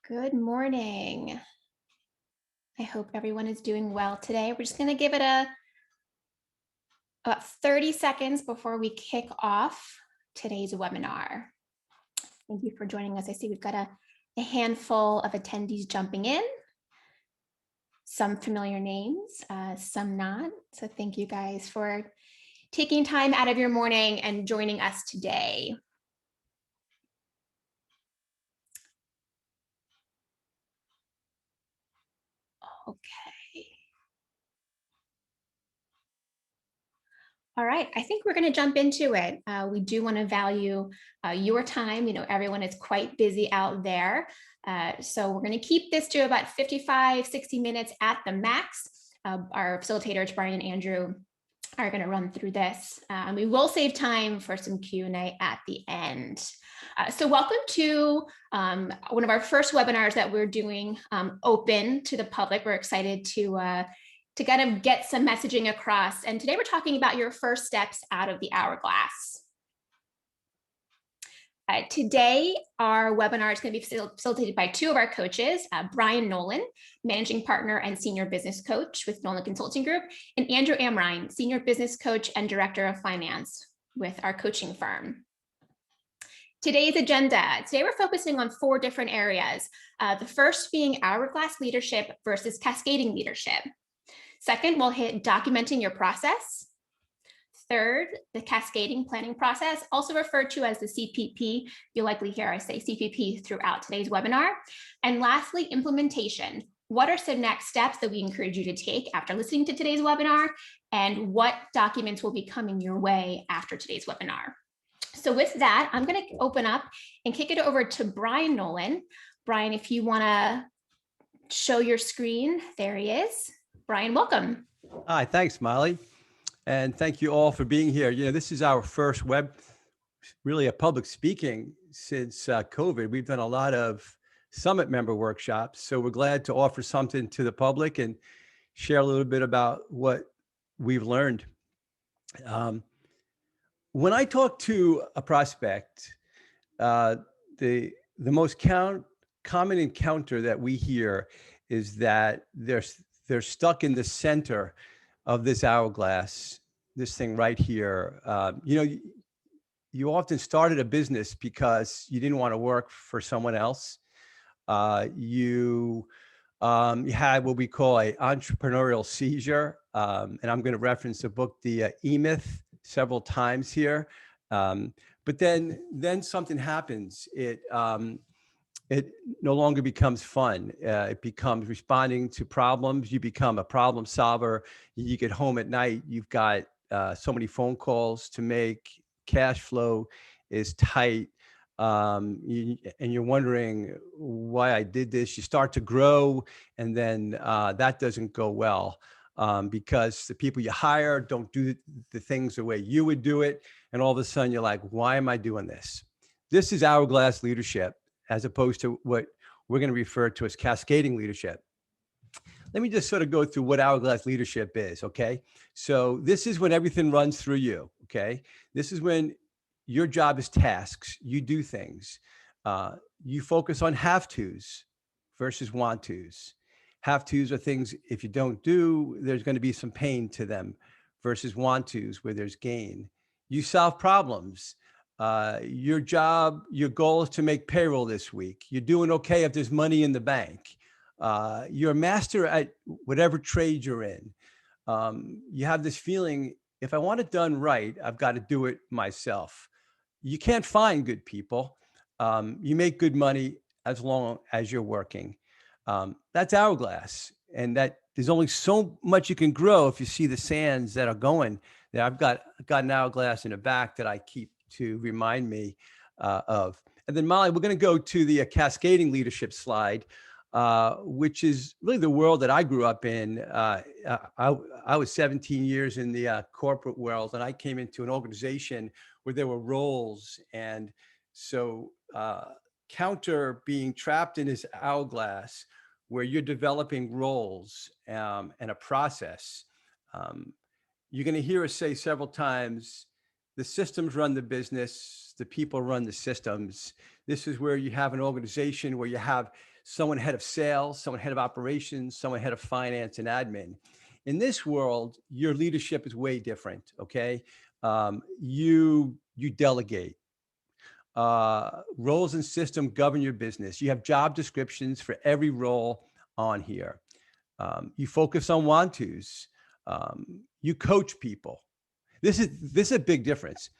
Good morning. I hope everyone is doing well today. We're just going to give it about 30 seconds before we kick off today's webinar. Thank you for joining us. I see we've got a handful of attendees jumping in, some familiar names, some not. So thank you guys for taking time out of your morning and joining us today. Okay. All right, I think we're going to jump into it. We do want to value your time. You know, everyone is quite busy out there. So we're going to keep this to about 55, 60 minutes at the max. Our facilitators, Brian and Andrew, are going to run through this. And we will save time for some Q&A at the end. So welcome to one of our first webinars that we're doing open to the public. We're excited to kind of get some messaging across. And today we're talking about your first steps out of the hourglass. Today, our webinar is going to be facilitated by two of our coaches, Brian Nolan, Managing Partner and Senior Business Coach with Nolan Consulting Group, and Andrew Amrhein, Senior Business Coach and Director of Finance with our coaching firm. Today's agenda. Today we're focusing on 4 different areas. The first being hourglass leadership versus cascading leadership. Second, we'll hit documenting your process. Third, the cascading planning process, also referred to as the CPP. You'll likely hear I say CPP throughout today's webinar. And lastly, implementation. What are some next steps that we encourage you to take after listening to today's webinar? And what documents will be coming your way after today's webinar? So with that, I'm going to open up and kick it over to Brian Nolan. Brian, if you want to show your screen, there he is. Brian, welcome. Hi, thanks, Molly. And thank you all for being here. You know, this is our first really a public speaking since COVID. We've done a lot of summit member workshops. So we're glad to offer something to the public and share a little bit about what we've learned. When I talk to a prospect, the most common encounter that we hear is that they're stuck in the center of this hourglass, this thing right here. You often started a business because you didn't want to work for someone else. You had what we call an entrepreneurial seizure. And I'm going to reference the book, The E-Myth, several times here. But then something happens. It no longer becomes fun. It becomes responding to problems. You become a problem solver. You get home at night, you've got so many phone calls to make. Cash flow is tight. And you're wondering why I did this. You start to grow, and then that doesn't go well because the people you hire don't do the things the way you would do it. And all of a sudden you're like, why am I doing this? This is hourglass leadership, as opposed to what we're going to refer to as cascading leadership. Let me just sort of go through what hourglass leadership is, okay? So this is when everything runs through you, okay? This is when your job is tasks, you do things. You focus on have-tos versus want-tos. Have-tos are things, if you don't do, there's going to be some pain to them, versus want-tos where there's gain. You solve problems. Your goal is to make payroll this week. You're doing okay if there's money in the bank. You're a master at whatever trade you're in. You have this feeling, if I want it done right, I've got to do it myself. You can't find good people. You make good money as long as you're working. That's hourglass. And that there's only so much you can grow if you see the sands that are going there. I've got an hourglass in the back that I keep to remind me of. And then Molly, we're going to go to the cascading leadership slide, which is really the world that I grew up in. I was 17 years in the corporate world, and I came into an organization where there were roles. And so counter being trapped in this hourglass where you're developing roles and a process. You're going to hear us say several times, the systems run the business, the people run the systems. This is where you have an organization where you have someone head of sales, someone head of operations, someone head of finance and admin. In this world, your leadership is way different. Okay. You delegate. Roles and system govern your business. You have job descriptions for every role on here. You focus on want-tos. You coach people. This is a big difference.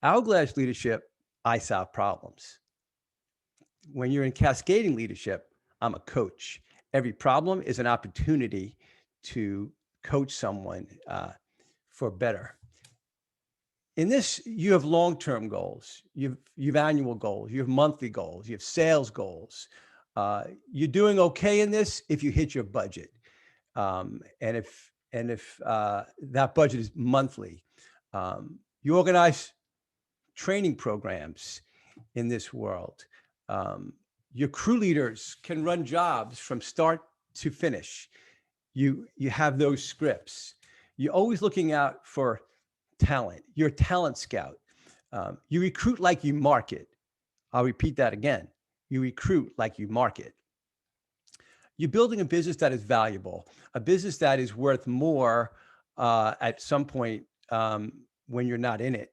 Hourglass leadership, I solve problems. When you're in cascading leadership, I'm a coach. Every problem is an opportunity to coach someone for better. In this, you have long-term goals, you've annual goals, you have monthly goals, you have sales goals. You're doing okay in this if you hit your budget, and if that budget is monthly. You organize training programs in this world. Your crew leaders can run jobs from start to finish. You have those scripts. You're always looking out for talent. You're a talent scout. You recruit like you market. I'll repeat that again. You recruit like you market. You're building a business that is valuable, a business that is worth more at some point when you're not in it,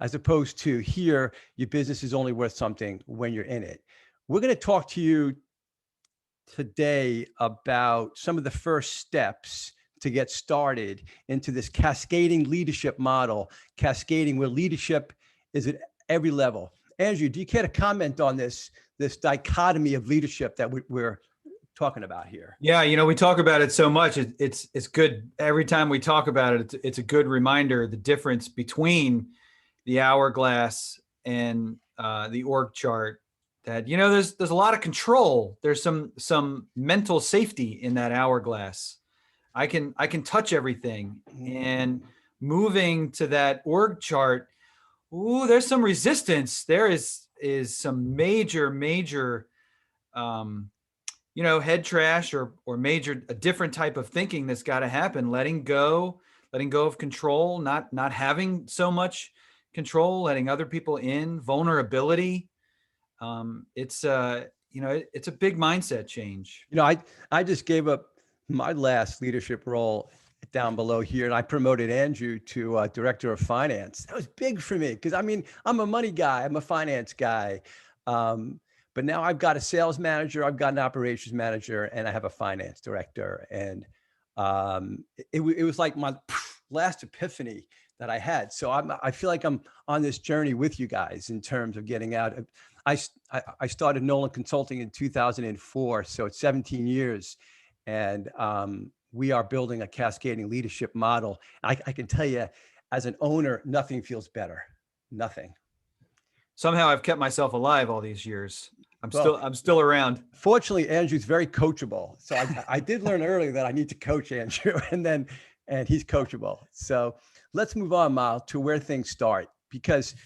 as opposed to here, your business is only worth something when you're in it. We're going to talk to you today about some of the first steps to get started into this cascading leadership model, cascading where leadership is at every level. Andrew, do you care to comment on this dichotomy of leadership that we're talking about here? Yeah, we talk about it so much. It's good every time we talk about it. It's a good reminder, the difference between the hourglass and the org chart. That there's a lot of control. There's some mental safety in that hourglass. I can touch everything, and moving to that org chart, there's some resistance. There is some major head trash or a different type of thinking that's got to happen. Letting go of control, not having so much control, letting other people in, vulnerability. It's a big mindset change. I just gave up my last leadership role down below here, and I promoted Andrew to director of finance. That was big for me because I'm a money guy, I'm a finance guy. But now I've got a sales manager, I've got an operations manager, and I have a finance director. And it was like my last epiphany that I had. So I feel like I'm on this journey with you guys in terms of getting out. I started Nolan Consulting in 2004, so it's 17 years. And we are building a cascading leadership model. I can tell you, as an owner, nothing feels better. Nothing. Somehow I've kept myself alive all these years. I'm still around. Fortunately, Andrew's very coachable. So I did learn early that I need to coach Andrew, and he's coachable. So let's move on, Mal, to where things start, because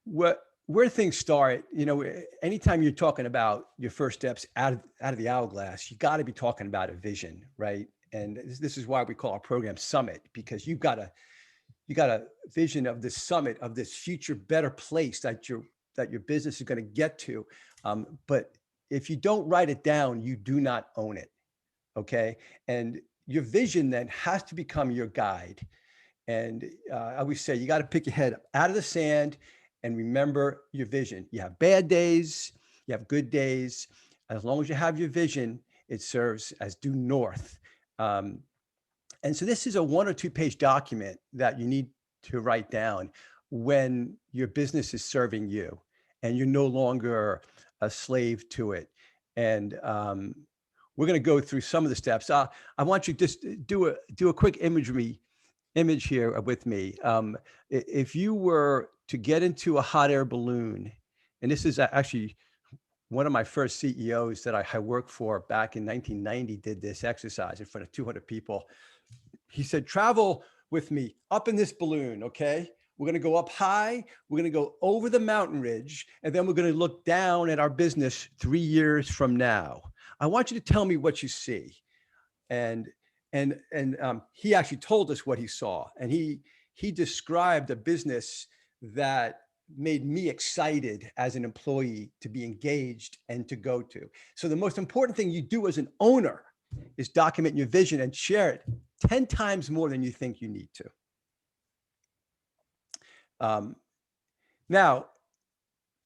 where things start, anytime you're talking about your first steps out of the hourglass, you got to be talking about a vision, right? And this is why we call our program Summit, because you got a vision of this summit, of this future better place that your business is going to get to. But if you don't write it down, you do not own it. Okay. And your vision then has to become your guide. And I always say, you got to pick your head out of the sand and remember your vision. You have bad days, you have good days. As long as you have your vision, it serves as due north. And so this is a 1 or 2 page document that you need to write down when your business is serving you and you're no longer a slave to it. And we're going to go through some of the steps. I want you to just do a quick image here with me. If you were to get into a hot air balloon, and this is actually one of my first CEOs that I worked for back in 1990 did this exercise in front of 200 people. He said, travel with me up in this balloon, okay? We're going to go up high, we're going to go over the mountain ridge, and then we're going to look down at our business 3 years from now. I want you to tell me what you see. And he actually told us what he saw. And he described a business that made me excited as an employee to be engaged and to go to. So the most important thing you do as an owner is document your vision and share it 10 times more than you think you need to. Now,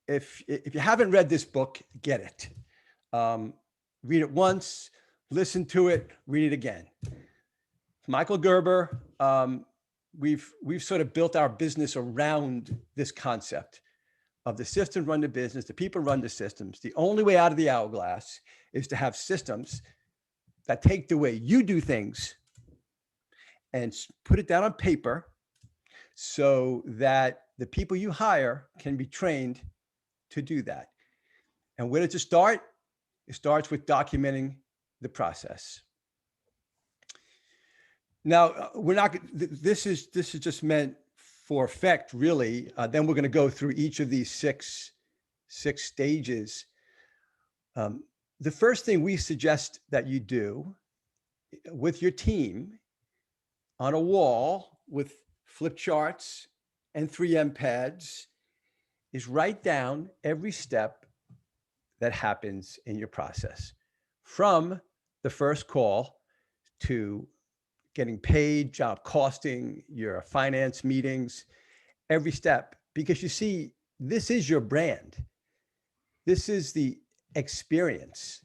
if you haven't read this book, get it. Read it once, listen to it, read it again. Michael Gerber, we've sort of built our business around this concept of the systems run the business, the people run the systems. The only way out of the hourglass is to have systems that take the way you do things and put it down on paper so that the people you hire can be trained to do that. And where does it start? It starts with documenting the process. Now, we're not, this is just meant for effect, really. Then we're going to go through each of these six stages. The first thing we suggest that you do with your team on a wall with flip charts and 3M pads is write down every step that happens in your process, from the first call to getting paid, job costing, your finance meetings, every step. Because you see, this is your brand. This is the experience.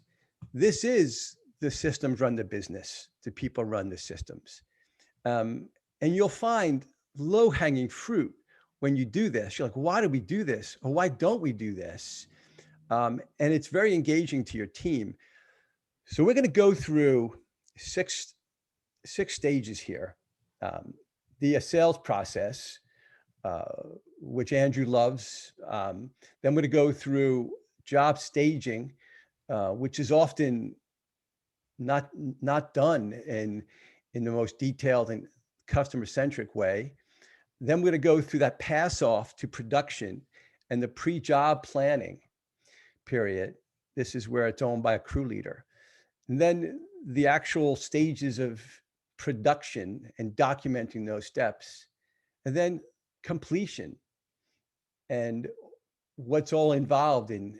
This is the systems run the business, the people run the systems. And you'll find low-hanging fruit when you do this. You're like, why do we do this? Or why don't we do this? And it's very engaging to your team. So we're going to go through six stages here. The sales process, which Andrew loves. Then we're going to go through job staging, which is often not done in the most detailed and customer-centric way. Then we're going to go through that pass off to production and the pre-job planning period. This is where it's owned by a crew leader. And then the actual stages of production and documenting those steps. And then completion and what's all involved in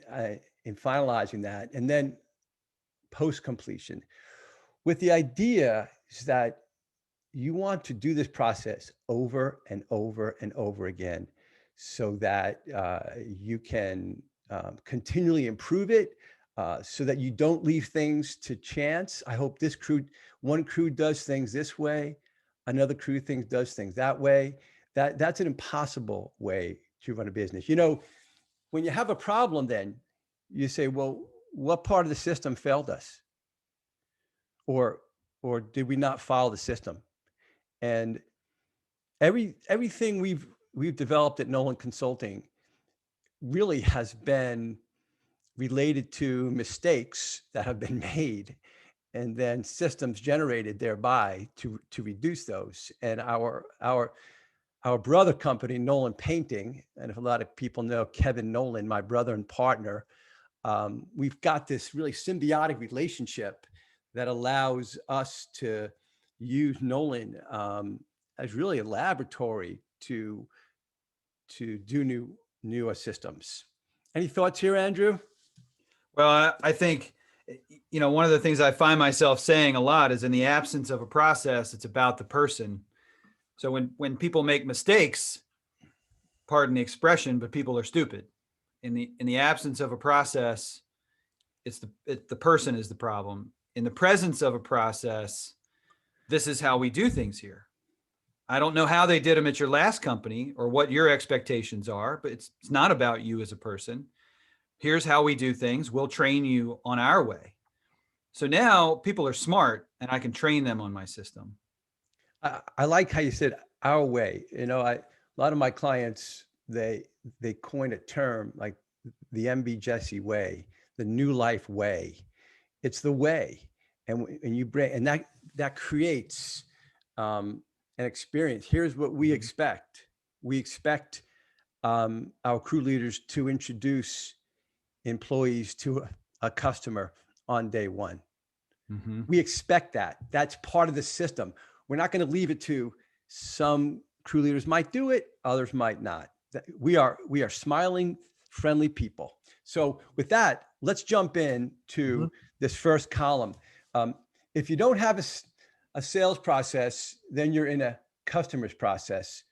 finalizing that. And then post-completion, with the idea is that you want to do this process over and over and over again so that you can continually improve it, so that you don't leave things to chance. I hope one crew does things this way, another crew does things that way. That's an impossible way to run a business. You know, when you have a problem, then you say, well, what part of the system failed us? Or did we not follow the system? And everything we've developed at Nolan Consulting really has been related to mistakes that have been made, and then systems generated thereby to reduce those. And our brother company, Nolan Painting, and if a lot of people know Kevin Nolan, my brother and partner, we've got this really symbiotic relationship that allows us to use Nolan as really a laboratory to do newer systems. Any thoughts here, Andrew? Well, I think, you know, one of the things I find myself saying a lot is, in the absence of a process, it's about the person. So when people make mistakes, pardon the expression, but people are stupid. In the absence of a process, it's the person is the problem. In the presence of a process, this is how we do things here. I don't know how they did them at your last company or what your expectations are, but it's not about you as a person. Here's how we do things. We'll train you on our way. So now people are smart and I can train them on my system. I like how you said our way. You know, a lot of my clients, they coin a term like the MB Jesse way, the new life way. It's the way. And you bring, and that creates an experience. Here's what we expect. We expect our crew leaders to introduce employees to a customer on day one. Mm-hmm. We expect that. That's part of the system. We're not going to leave it to some crew leaders might do it, others might not. we are smiling, friendly people. So with that, let's jump in to this first column. If you don't have a sales process, then you're in a customer's process.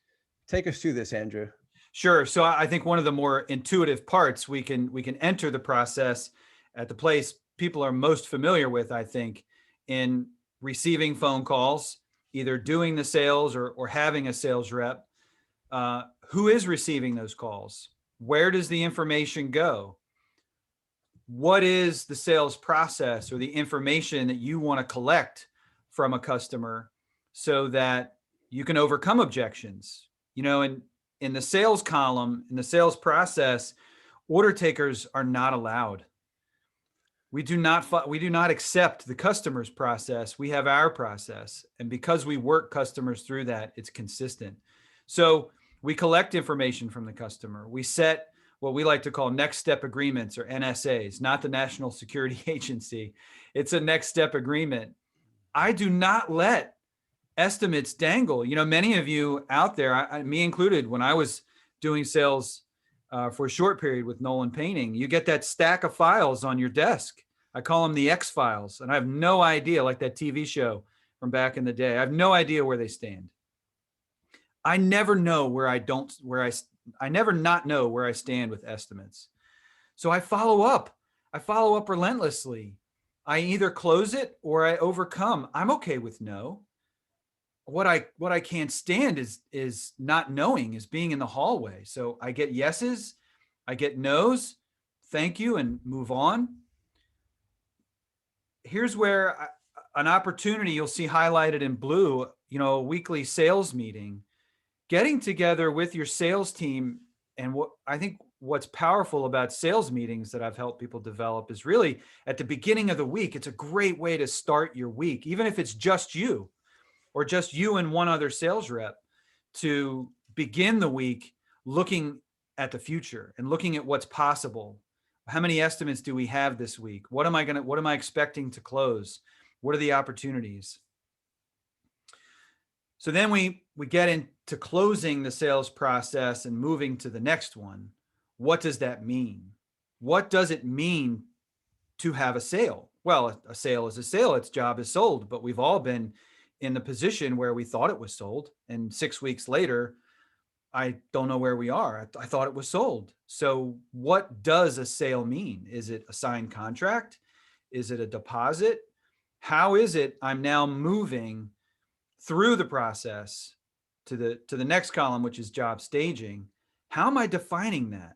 Take us through this, Andrew. Sure. So I think one of the more intuitive parts, we can enter the process at the place people are most familiar with, I think, in receiving phone calls, either doing the sales or having a sales rep. Who is receiving those calls? Where does the information go? What is the sales process or the information that you want to collect from a customer so that you can overcome objections? You know, in the sales column, in the sales process, order takers are not allowed. We do not accept the customer's process. We have our process. And because we work customers through that, it's consistent. So we collect information from the customer. We set what we like to call next step agreements, or NSAs, not the National Security Agency. It's a next step agreement. I do not let estimates dangle. You know, many of you out there, me included, when I was doing sales for a short period with Nolan Painting, you get that stack of files on your desk. I call them the X files, and I have no idea, like that TV show from back in the day. I have no idea where they stand. I never know I never not know where I stand with estimates. So I follow up. I follow up relentlessly. I either close it or I overcome. I'm okay with no. What I can't stand is not knowing, is being in the hallway. So I get yeses, I get nos, thank you, and move on. Here's where an opportunity you'll see highlighted in blue, you know, a weekly sales meeting, getting together with your sales team. And what I think what's powerful about sales meetings that I've helped people develop is really at the beginning of the week. It's a great way to start your week, even if it's just you or just you and one other sales rep, to begin the week looking at the future and looking at what's possible. How many estimates do we have this week? What am I expecting to close? What are the opportunities? So then we get into closing the sales process and moving to the next one. What does that mean? What does it mean to have a sale? Well, a sale is a sale. Its job is sold, but we've all been in the position where we thought it was sold, and 6 weeks later, I don't know where we are. I thought it was sold. So what does a sale mean? Is it a signed contract? Is it a deposit? How is it I'm now moving through the process to the next column, which is job staging? How am I defining that?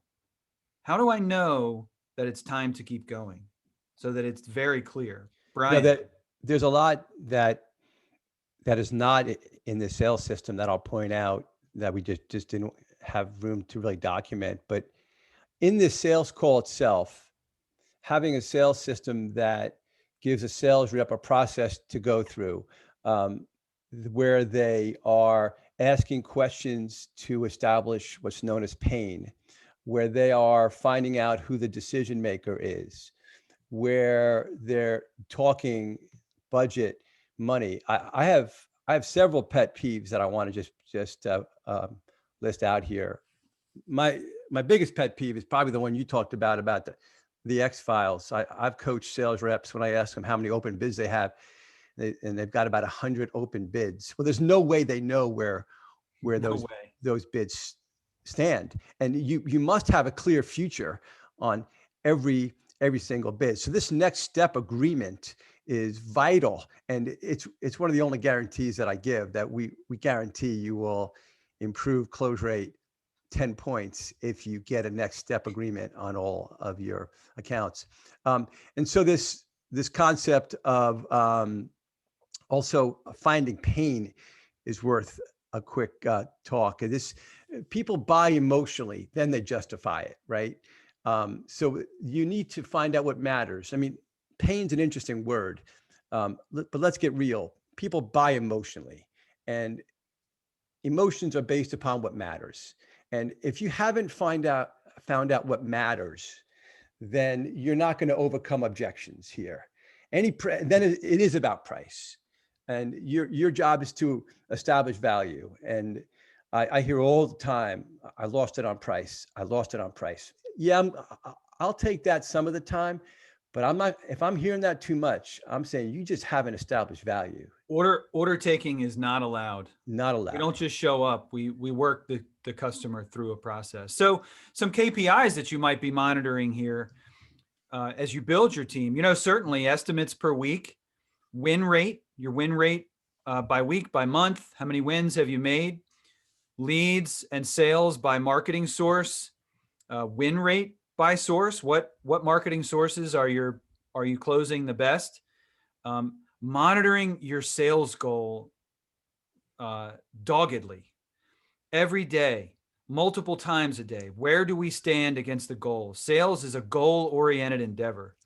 How do I know that it's time to keep going so that it's very clear? Brian. Yeah, there's a lot that is not in the sales system that I'll point out that we just didn't have room to really document. But in the sales call itself, having a sales system that gives a sales rep a process to go through, where they are asking questions to establish what's known as pain, where they are finding out who the decision maker is, where they're talking budget, money. I have several pet peeves that I want to just list out here. My biggest pet peeve is probably the one you talked about the X files. I've coached sales reps when I ask them how many open bids they have, and they've got about 100 open bids. Well, there's no way they know where those bids stand, and you must have a clear future on every single bid. So this next step agreement is vital, and it's one of the only guarantees that I give, that we guarantee you will improve close rate 10 points if you get a next step agreement on all of your accounts. And so this concept of also finding pain is worth a quick talk. People buy emotionally, then they justify it, right? So you need to find out what matters. I mean, pain's an interesting word, but let's get real. People buy emotionally, and emotions are based upon what matters. And if you haven't found out what matters, then you're not going to overcome objections here. Then it is about price, and your job is to establish value. And I hear all the time, I lost it on price. I lost it on price. Yeah, I'll take that some of the time, but I'm not, if I'm hearing that too much, I'm saying you just haven't established value. Order taking is not allowed. Not We allowed. don't just show up. We work the customer through a process. So some KPIs that you might be monitoring here as you build your team, certainly estimates per week, win rate, your win rate by week, by month, how many wins have you made, leads and sales by marketing source, win rate by source. What marketing sources are you closing the best? Monitoring your sales goal doggedly every day, multiple times a day. Where do we stand against the goal? Sales is a goal-oriented endeavor.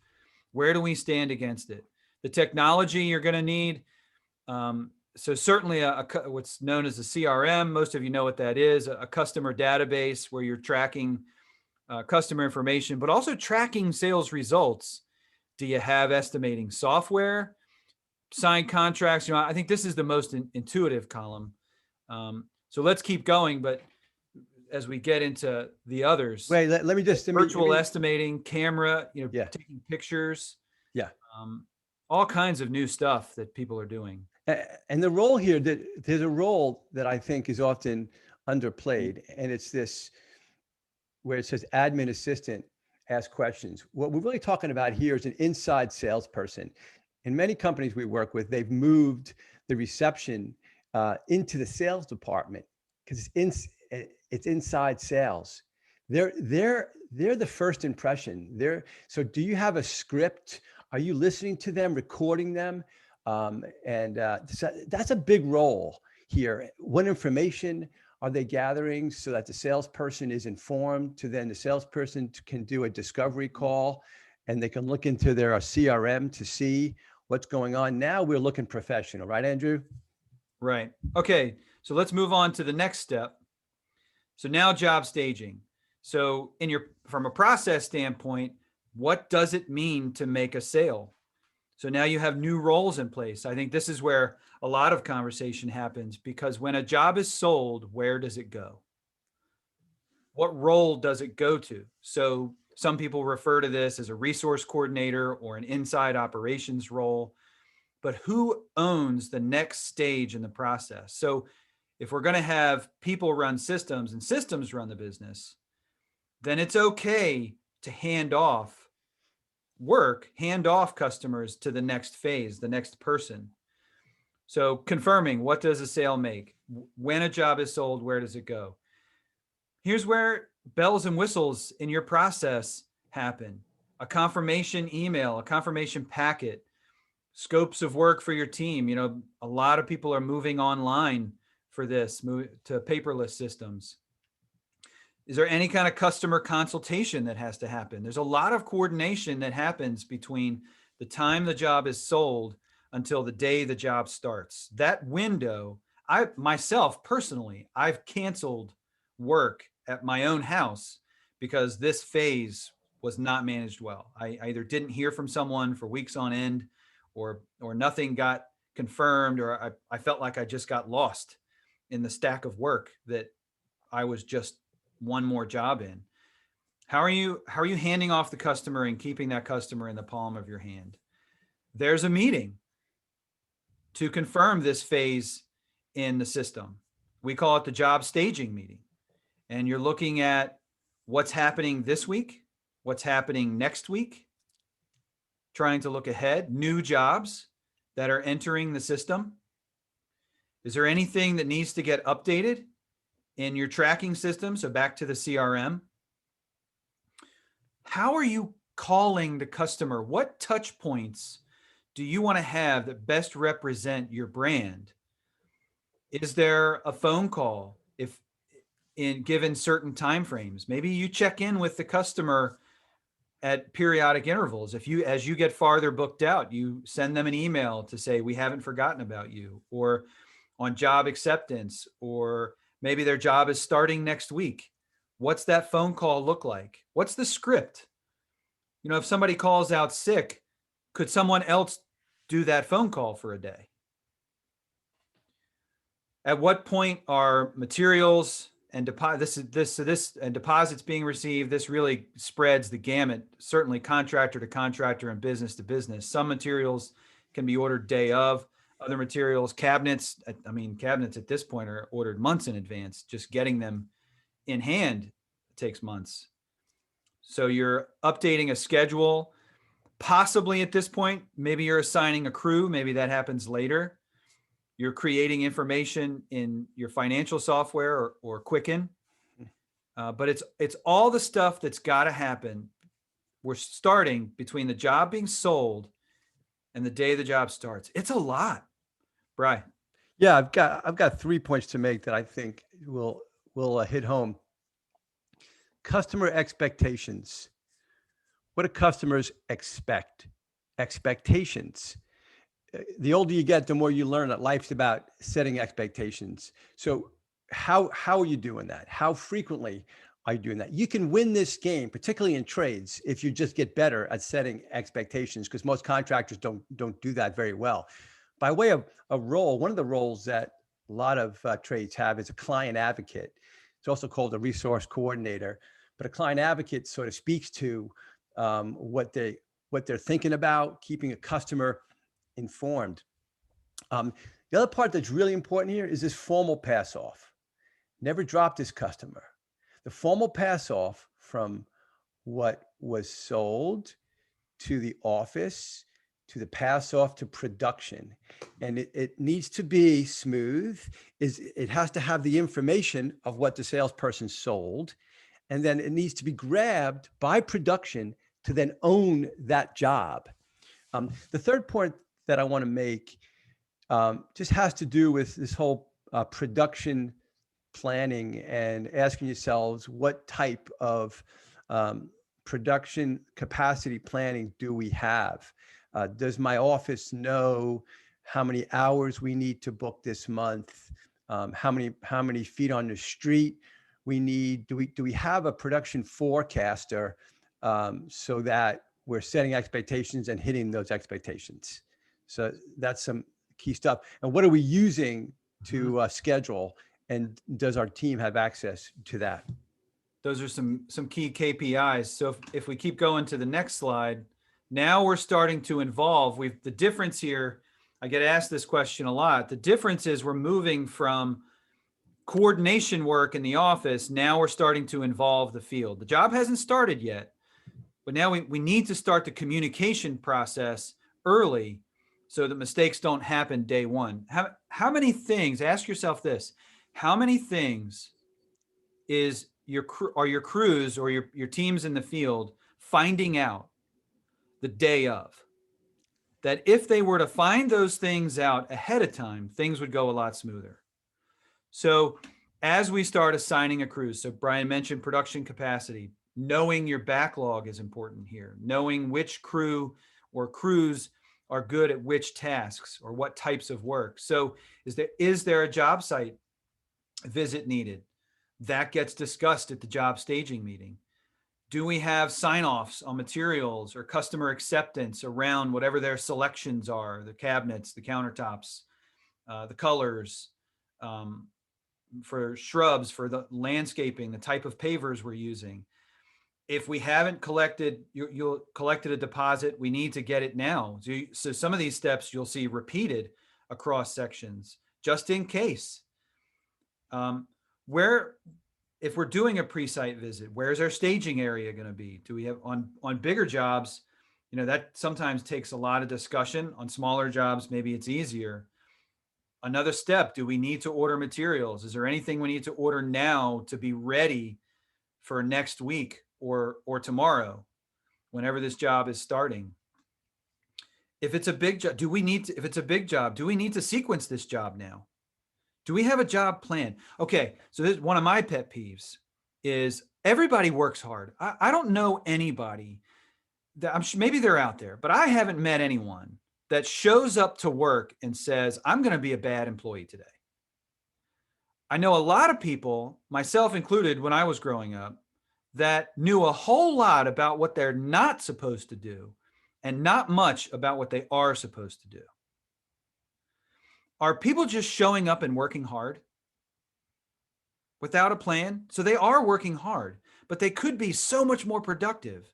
Where do we stand against it? The technology you're going to need. So certainly what's known as a CRM. Most of you know what that is, a customer database where you're tracking customer information, but also tracking sales results. Do you have estimating software? Signed contracts? I think this is the most intuitive column. So let's keep going, but as we get into the others, Wait, let me just virtual estimating, camera, Yeah. taking pictures, Yeah. all kinds of new stuff that people are doing. And the role here, there's a role that I think is often underplayed, and it's this where it says admin assistant, ask questions. What we're really talking about here is an inside salesperson. In many companies we work with, they've moved the reception into the sales department because it's inside sales. They're the first impression. So do you have a script? Are you listening to them, recording them? So that's a big role here. What information are they gathering so that the salesperson is informed, to then the salesperson can do a discovery call and they can look into their CRM to see what's going on. Now we're looking professional, right, Andrew? Right. Okay. So let's move on to the next step. So now job staging. So from a process standpoint, what does it mean to make a sale? So now you have new roles in place. I think this is where a lot of conversation happens, because when a job is sold, where does it go? What role does it go to? So some people refer to this as a resource coordinator or an inside operations role, but who owns the next stage in the process? So if we're going to have people run systems and systems run the business, then it's okay to hand off customers to the next phase, the next person. So confirming, what does a sale make? When a job is sold, where does it go? Here's where bells and whistles in your process happen. A confirmation email, a confirmation packet, scopes of work for your team. A lot of people are moving online for this, move to paperless systems. Is there any kind of customer consultation that has to happen? There's a lot of coordination that happens between the time the job is sold until the day the job starts. That window, myself personally, I've canceled work at my own house because this phase was not managed well. I either didn't hear from someone for weeks on end, or nothing got confirmed, or I felt like I just got lost in the stack of work that I was just one more job in. How are you handing off the customer and keeping that customer in the palm of your hand? There's a meeting to confirm this phase in the system. We call it the job staging meeting. And you're looking at what's happening this week, what's happening next week, trying to look ahead, new jobs that are entering the system. Is there anything that needs to get updated in your tracking system? So back to the CRM. How are you calling the customer? What touch points do you want to have that best represent your brand? Is there a phone call if in given certain timeframes? Maybe you check in with the customer at periodic intervals. As you get farther booked out, you send them an email to say, we haven't forgotten about you, or on job acceptance, or maybe their job is starting next week. What's that phone call look like? What's the script? If somebody calls out sick, could someone else do that phone call for a day? At what point are materials and deposits being received? This really spreads the gamut, certainly contractor to contractor and business to business. Some materials can be ordered day of. Other materials, cabinets, I mean, cabinets at this point are ordered months in advance. Just getting them in hand takes months. So you're updating a schedule. Possibly at this point, maybe you're assigning a crew. Maybe that happens later. You're creating information in your financial software or Quicken. But it's all the stuff that's got to happen. We're starting between the job being sold and the day the job starts. It's a lot, Brian. Yeah, I've got 3 points to make that I think will hit home. Customer expectations. What do customers expect? Expectations. The older you get, the more you learn that life's about setting expectations. So how are you doing that? How frequently are you doing that? You can win this game, particularly in trades, if you just get better at setting expectations, because most contractors don't do that very well. By way of a role, one of the roles that a lot of trades have is a client advocate. It's also called a resource coordinator, but a client advocate sort of speaks to what they're thinking about, keeping a customer informed. The other part that's really important here is this formal pass off. Never drop this customer. The formal pass off from what was sold to the office, to the pass off to production. And it needs to be smooth. It has to have the information of what the salesperson sold. And then it needs to be grabbed by production to then own that job. The third point that I want to make just has to do with this whole production planning and asking yourselves, what type of production capacity planning do we have? Does my office know how many hours we need to book this month? How many feet on the street we need? Do we have a production forecaster so that we're setting expectations and hitting those expectations? So that's some key stuff. And what are we using to schedule? And does our team have access to that? Those are some key KPIs. So if we keep going to the next slide, now we're starting to involve, the difference here, I get asked this question a lot. The difference is we're moving from coordination work in the office. Now we're starting to involve the field. The job hasn't started yet, but now we need to start the communication process early so that mistakes don't happen day one. How many things, ask yourself this, how many things are your crews or your teams in the field finding out the day of? That if they were to find those things out ahead of time, things would go a lot smoother. So as we start assigning a crews, so Brian mentioned production capacity, knowing your backlog is important here, knowing which crew or crews are good at which tasks or what types of work. So is there a job site visit needed? That gets discussed at the job staging meeting. Do we have sign-offs on materials or customer acceptance around whatever their selections are, the cabinets, the countertops, the colors, for shrubs, for the landscaping, the type of pavers we're using? If we haven't collected, you'll collected a deposit, we need to get it now. So some of these steps you'll see repeated across sections, just in case. If we're doing a pre-site visit, where's our staging area going to be? Do we have on bigger jobs, that sometimes takes a lot of discussion. On smaller jobs, maybe it's easier. Another step, do we need to order materials? Is there anything we need to order now to be ready for next week or tomorrow, whenever this job is starting? If it's a big job, do we need to sequence this job now? Do we have a job plan? Okay, so this is one of my pet peeves is everybody works hard. I don't know anybody that maybe they're out there, but I haven't met anyone that shows up to work and says, I'm going to be a bad employee today. I know a lot of people, myself included, when I was growing up, that knew a whole lot about what they're not supposed to do and not much about what they are supposed to do. are people just showing up and working hard without a plan? So they are working hard, but they could be so much more productive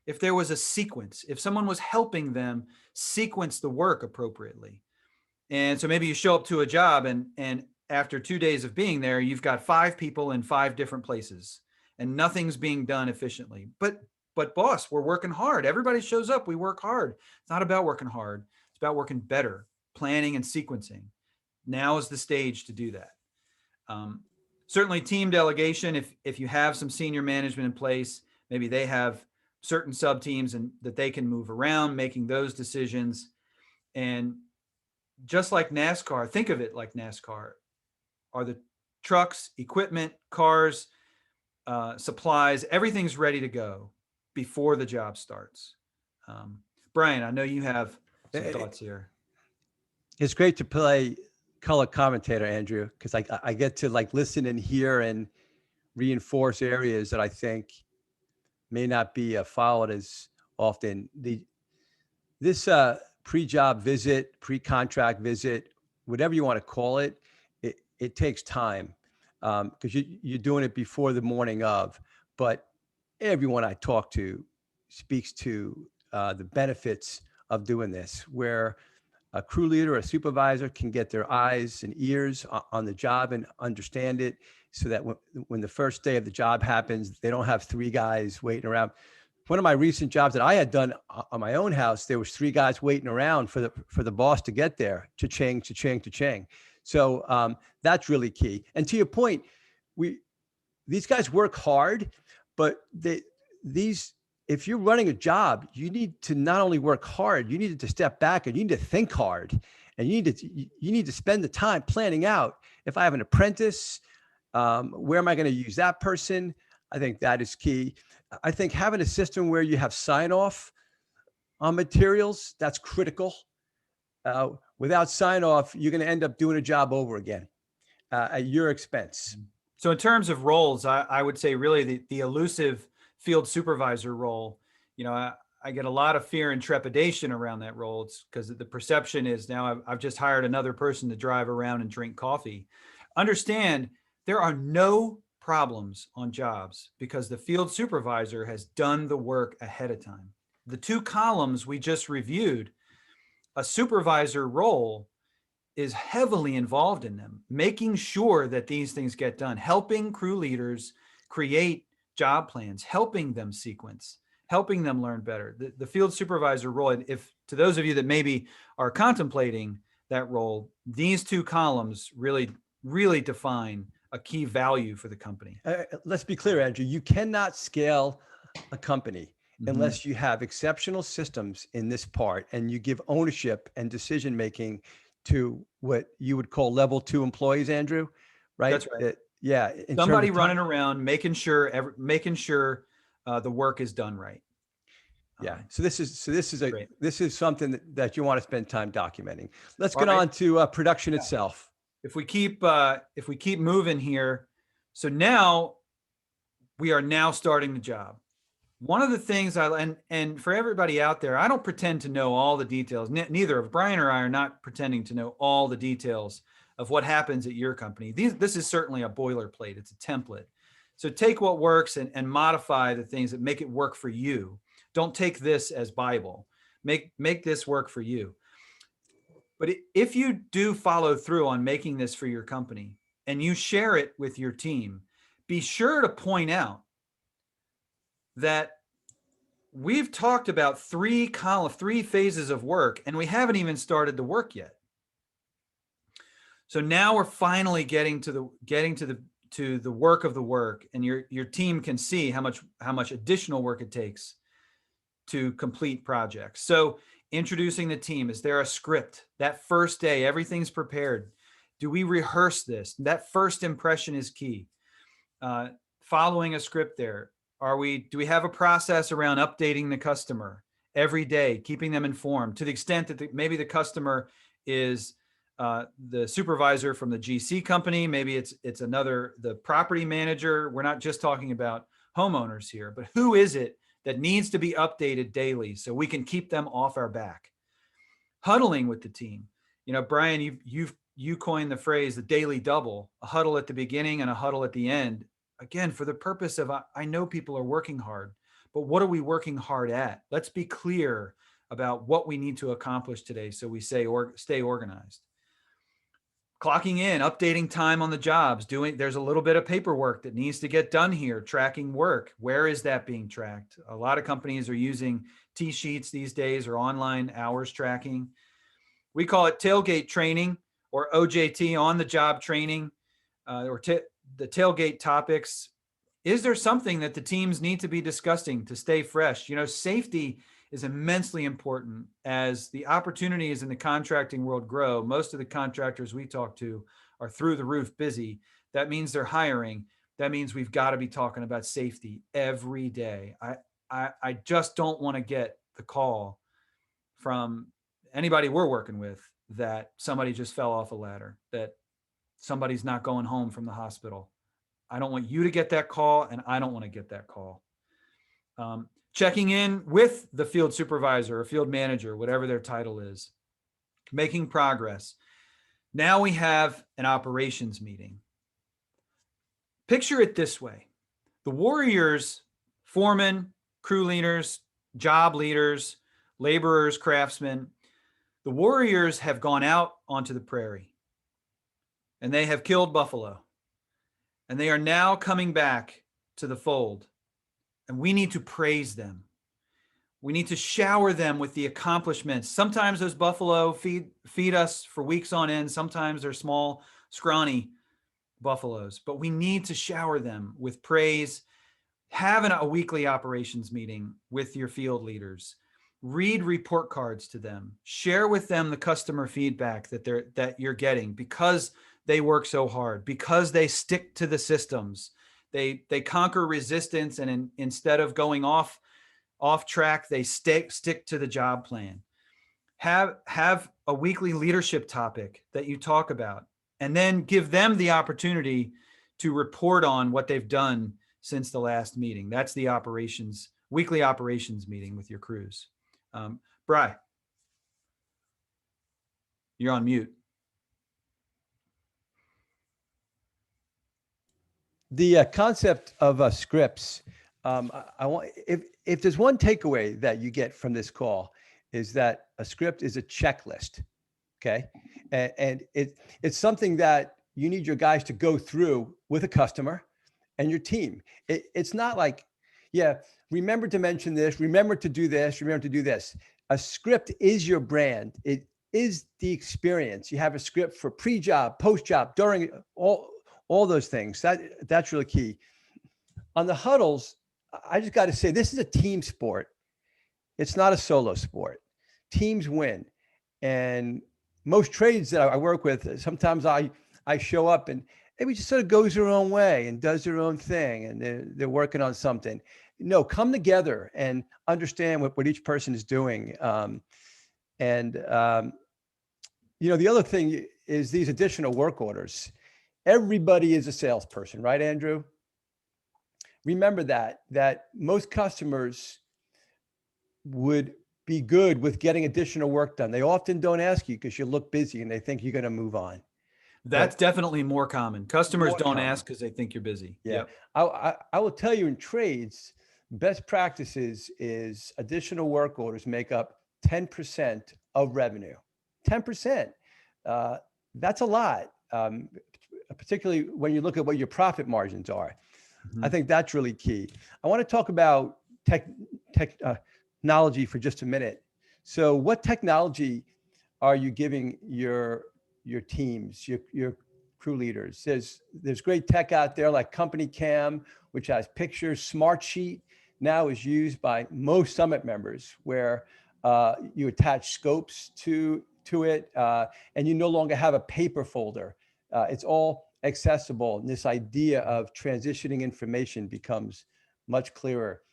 if there was a sequence, if someone was helping them sequence the work appropriately. And so maybe you show up to a job and after 2 days of being there, you've got 5 people in 5 different places and nothing's being done efficiently. But boss, we're working hard. Everybody shows up. We work hard. It's not about working hard. It's about working better, planning and sequencing. Now is the stage to do that. Certainly team delegation. If you have some senior management in place, maybe they have certain sub teams and that they can move around, making those decisions. And just like NASCAR, think of it like NASCAR. Are the trucks, equipment, cars, supplies, everything's ready to go before the job starts. Brian, I know you have some thoughts here. It's great to play color commentator, Andrew, because I get to like listen and hear and reinforce areas that I think may not be followed as often. This pre-job visit, pre-contract visit, whatever you want to call it, it takes time because you're doing it before the morning of. But everyone I talk to speaks to the benefits of doing this, where a crew leader or a supervisor can get their eyes and ears on the job and understand it, so that when the first day of the job happens, they don't have 3 guys waiting around. One of my recent jobs that I had done on my own house, there was 3 guys waiting around for the boss to get there, cha-ching, cha-ching, cha-ching. So that's really key. And to your point, these guys work hard, but if you're running a job, you need to not only work hard, you need to step back and you need to think hard, and you need to spend the time planning out. If I have an apprentice, where am I going to use that person? I think that is key. I think having a system where you have sign off on materials, that's critical. Without sign off, you're going to end up doing a job over again at your expense. So in terms of roles, I would say really the elusive field supervisor role, I get a lot of fear and trepidation around that role. It's because the perception is now I've just hired another person to drive around and drink coffee. Understand there are no problems on jobs because the field supervisor has done the work ahead of time. The 2 columns we just reviewed, a supervisor role is heavily involved in them, making sure that these things get done, helping crew leaders create job plans, helping them sequence, helping them learn better. The field supervisor role, and if to those of you that maybe are contemplating that role, these 2 columns really, really define a key value for the company. Let's be clear, Andrew, you cannot scale a company unless you have exceptional systems in this part and you give ownership and decision-making to what you would call level 2 employees, Andrew, right? That's right. Yeah. Somebody running around, making sure the work is done right. Yeah. So this is something that you want to spend time documenting. Let's get on to production itself. If we keep moving here, so now we are now starting the job. One of the things and for everybody out there, I don't pretend to know all the details. Neither of Brian or I are not pretending to know all the details of what happens at your company. This is certainly a boilerplate. It's a template. So take what works and modify the things that make it work for you. Don't take this as Bible. Make this work for you. But if you do follow through on making this for your company and you share it with your team, be sure to point out that we've talked about 3 phases of work and we haven't even started the work yet. So now we're finally getting to the work of the work, and your team can see how much additional work it takes to complete projects. So introducing the team, is there a script? That first day, everything's prepared. Do we rehearse this? That first impression is key. Following a script there. Do we have a process around updating the customer every day, keeping them informed to the extent that maybe the customer is the supervisor from the GC company, maybe it's the property manager. We're not just talking about homeowners here, but who is it that needs to be updated daily so we can keep them off our back? Huddling with the team. Brian, you've you coined the phrase, the daily double, a huddle at the beginning and a huddle at the end. Again, for the purpose of, I know people are working hard, but what are we working hard at? Let's be clear about what we need to accomplish today so we say or stay organized. Clocking in, updating time on the jobs, there's a little bit of paperwork that needs to get done here, tracking work. Where is that being tracked? A lot of companies are using T-sheets these days or online hours tracking. We call it tailgate training or OJT, on the job training, the tailgate topics. Is there something that the teams need to be discussing to stay fresh? Safety is immensely important as the opportunities in the contracting world grow. Most of the contractors we talk to are through the roof busy. That means they're hiring. That means we've got to be talking about safety every day. I just don't want to get the call from anybody we're working with that somebody just fell off a ladder, that somebody's not going home from the hospital. I don't want you to get that call, and I don't want to get that call. Checking in with the field supervisor or field manager, whatever their title is, making progress. Now we have an operations meeting. Picture it this way. The warriors, foremen, crew leaders, job leaders, laborers, craftsmen, the warriors have gone out onto the prairie and they have killed buffalo, and they are now coming back to the fold, and we need to praise them. We need to shower them with the accomplishments. Sometimes those buffalo feed us for weeks on end. Sometimes they're small, scrawny buffaloes, but we need to shower them with praise. Have a weekly operations meeting with your field leaders. Read report cards to them. Share with them the customer feedback that you're getting, because they work so hard, because they stick to the systems. They conquer resistance, and instead of going off track, they stick to the job plan. Have a weekly leadership topic that you talk about, and then give them the opportunity to report on what they've done since the last meeting. That's the weekly operations meeting with your crews. Bri, you're on mute. The concept of scripts, I want, if there's one takeaway that you get from this call, is that a script is a checklist. Okay. And it's something that you need your guys to go through with a customer and your team. It's not like, yeah, remember to mention this, remember to do this, remember to do this. A script is your brand. It is the experience. You have a script for pre-job, post-job, during, all those things. That's really key. On the huddles, I just got to say, this is a team sport. It's not a solo sport. Teams win. And most trades that I work with, sometimes I show up and everybody just sort of goes their own way and does their own thing, and they're working on something. No, come together and understand what each person is doing. The other thing is these additional work orders. Everybody is a salesperson, right, Andrew? Remember that most customers would be good with getting additional work done. They often don't ask you because you look busy and they think you're going to move on. That's definitely more common. Customers don't ask because they think you're busy. Yeah. Yep. I will tell you, in trades, best practices is additional work orders make up 10% of revenue. 10%. That's a lot. Particularly when you look at what your profit margins are. Mm-hmm. I think that's really key. I want to talk about technology for just a minute. So what technology are you giving your teams, your crew leaders? There's great tech out there like Company Cam, which has pictures. Smartsheet now is used by most Summit members, where you attach scopes to it, and you no longer have a paper folder. It's all accessible, and this idea of transitioning information becomes much clearer.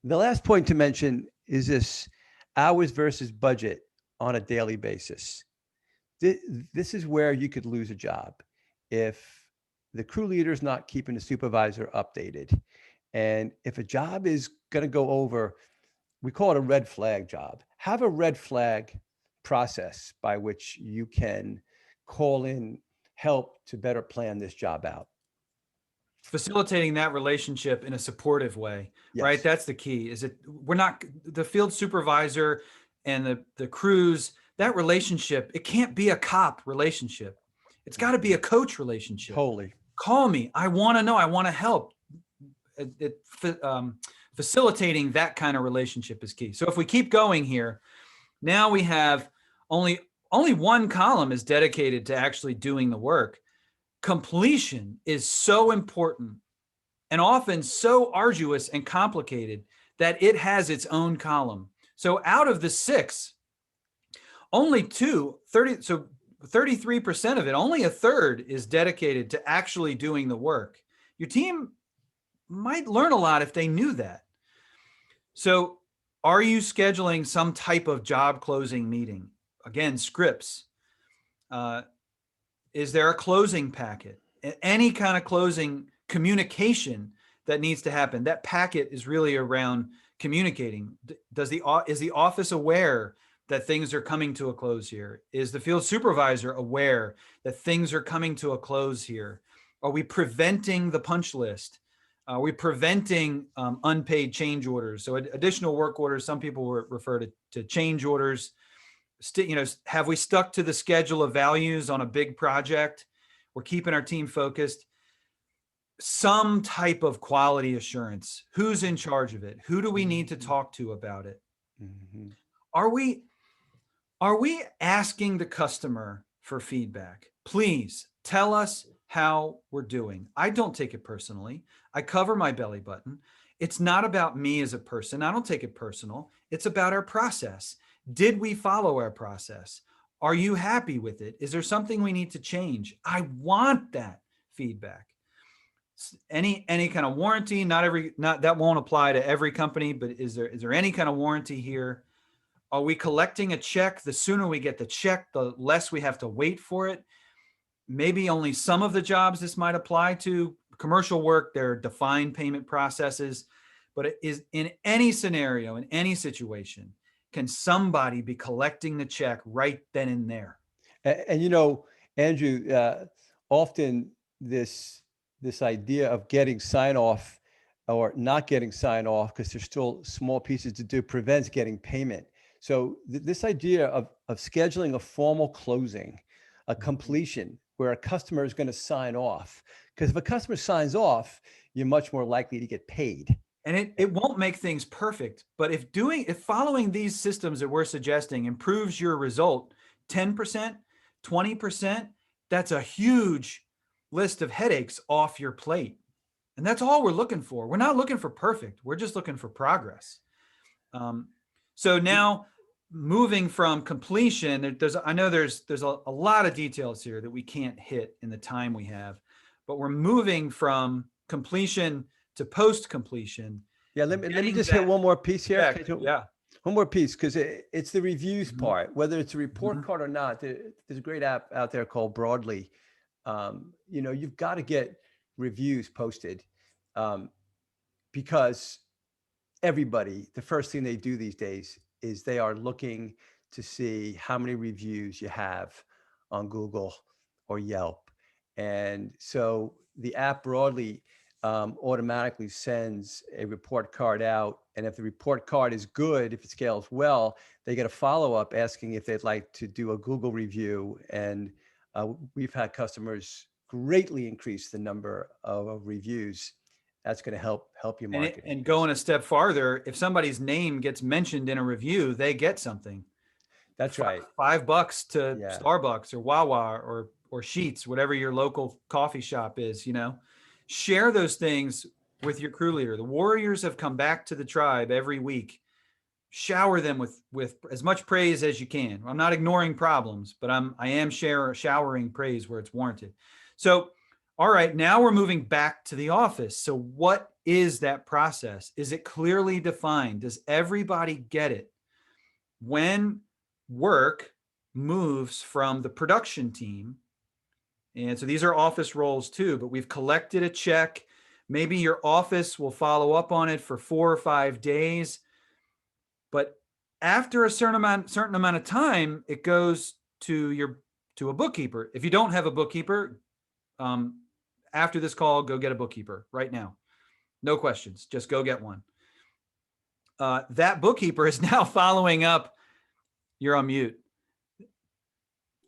The last point to mention is this hours versus budget on a daily basis. This is where you could lose a job if the crew leader is not keeping the supervisor updated. And if a job is going to go over, we call it a red flag job. Have a red flag process by which you can call in help to better plan this job out. Facilitating that relationship in a supportive way, right? Yes. That's the key. Is it we're not the field supervisor and the crews, that relationship, it can't be a cop relationship. It's got to be a coach relationship. Totally. Call me. I want to know. I want to help. Facilitating that kind of relationship is key. So if we keep going here, now we have only one column is dedicated to actually doing the work. Completion is so important and often so arduous and complicated that it has its own column. So out of the 6, only 30, so 33% of it, only a third is dedicated to actually doing the work. Your team might learn a lot if they knew that. So are you scheduling some type of job closing meeting? Again, scripts. Is there a closing packet? Any kind of closing communication that needs to happen? That packet is really around communicating. Is the office aware that things are coming to a close here? Is the field supervisor aware that things are coming to a close here? Are we preventing the punch list? Are we preventing unpaid change orders? So additional work orders, some people refer to change orders. Have we stuck to the schedule of values on a big project? We're keeping our team focused. Some type of quality assurance. Who's in charge of it? Who do we need to talk to about it? Mm-hmm. Are we asking the customer for feedback? Please tell us how we're doing. I don't take it personally. I cover my belly button. It's not about me as a person. I don't take it personal. It's about our process. Did we follow our process? Are you happy with it? Is there something we need to change? I want that feedback. Any kind of warranty, not that won't apply to every company, but is there any kind of warranty here? Are we collecting a check? The sooner we get the check, the less we have to wait for it. Maybe only some of the jobs this might apply to. Commercial work, there are defined payment processes, but it is in any scenario, in any situation, can somebody be collecting the check right then and there? And Andrew, often this idea of getting sign off or not getting sign off, because there's still small pieces to do, prevents getting payment. So this idea of scheduling a formal closing, a completion where a customer is going to sign off, because if a customer signs off, you're much more likely to get paid. And it won't make things perfect, but if following these systems that we're suggesting improves your result 10%, 20%, that's a huge list of headaches off your plate. And that's all we're looking for. We're not looking for perfect. We're just looking for progress. So now moving from completion, I know there's a lot of details here that we can't hit in the time we have, but we're moving from completion to post-completion. Yeah, let me just hit one more piece here. Yeah. One more piece, because it's the reviews part, whether it's a report card or not. There's a great app out there called Broadly. You've got to get reviews posted because everybody, the first thing they do these days is they are looking to see how many reviews you have on Google or Yelp. And so the app Broadly automatically sends a report card out. And if the report card is good, if it scales well, they get a follow-up asking if they'd like to do a Google review. And we've had customers greatly increase the number of reviews. That's going to help your marketing. And going a step farther, if somebody's name gets mentioned in a review, they get something. That's right. $5 to Starbucks or Wawa or Sheetz, whatever your local coffee shop is, Share those things with your crew leader. The warriors have come back to the tribe every week. Shower them with as much praise as you can. I'm not ignoring problems, but I am showering praise where it's warranted. So, all right, now we're moving back to the office. So what is that process? Is it clearly defined? Does everybody get it? When work moves from the production team, and so these are office roles too, but we've collected a check. Maybe your office will follow up on it for 4 or 5 days. But after a certain amount of time, it goes to your to a bookkeeper. If you don't have a bookkeeper, after this call, go get a bookkeeper right now. No questions. Just go get one. That bookkeeper is now following up. You're on mute.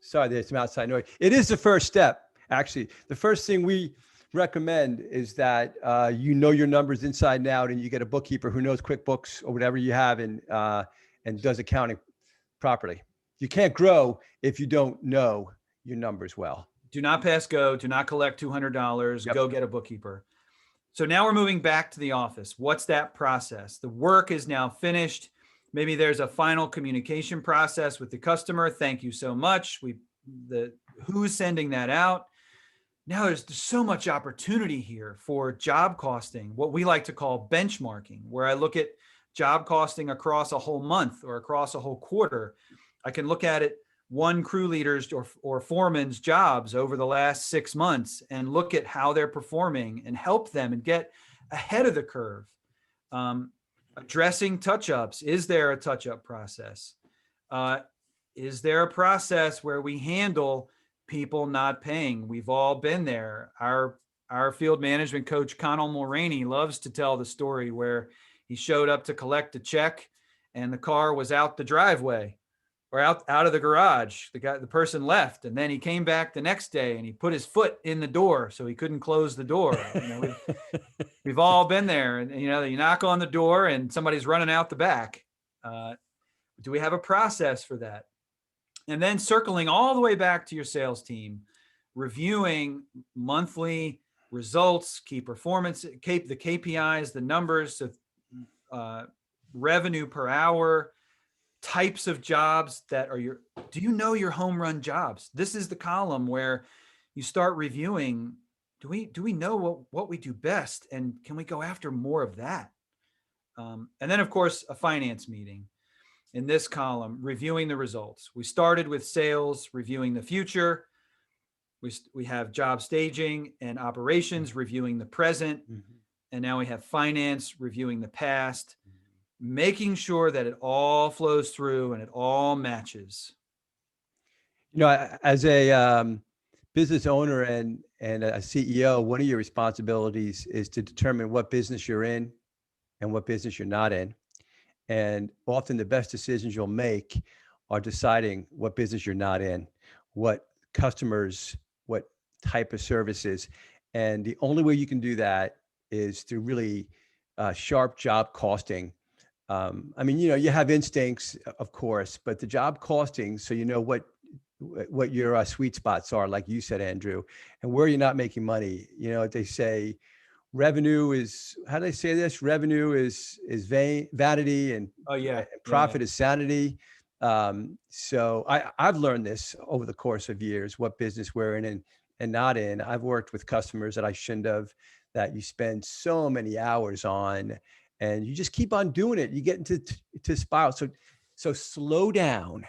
Sorry, there's some outside noise. It is the first step. Actually, the first thing we recommend is that you know your numbers inside and out, and you get a bookkeeper who knows QuickBooks or whatever you have and does accounting properly. You can't grow if you don't know your numbers well. Do not pass go. Do not collect $200. Yep. Go get a bookkeeper. So now we're moving back to the office. What's that process? The work is now finished. Maybe there's a final communication process with the customer. Thank you so much. Who's sending that out? Now there's so much opportunity here for job costing, what we like to call benchmarking, where I look at job costing across a whole month or across a whole quarter. I can look at it one crew leader's or foreman's jobs over the last 6 months and look at how they're performing and help them and get ahead of the curve. Addressing touch-ups. Is there a touch-up process? Is there a process where we handle people not paying? We've all been there. Our field management coach, Connell Mulroney, loves to tell the story where he showed up to collect a check and the car was out the driveway or out of the garage. The person left, and then he came back the next day and he put his foot in the door so he couldn't close the door. We've all been there, and you knock on the door and somebody's running out the back. Do we have a process for that? And then circling all the way back to your sales team, reviewing monthly results, key performance, the KPIs, the numbers of revenue per hour, types of jobs that are do you know your home run jobs? This is the column where you start reviewing. Do we know what we do best? And can we go after more of that? And then of course, a finance meeting. In this column, reviewing the results. We started with sales, reviewing the future. We have job staging and operations, reviewing the present. Mm-hmm. And now we have finance, reviewing the past, making sure that it all flows through and it all matches. As a business owner and a CEO, one of your responsibilities is to determine what business you're in and what business you're not in. And often the best decisions you'll make are deciding what business you're not in, what customers, what type of services. And the only way you can do that is through really sharp job costing. You have instincts, of course, but the job costing, so you know what your sweet spots are, like you said, Andrew, and where you're not making money. They say revenue is, how do they say this? Revenue is vanity, and profit is sanity. So I've learned this over the course of years, what business we're in and not in. I've worked with customers that I shouldn't have, that you spend so many hours on, and you just keep on doing it. You get into spiral. So slow down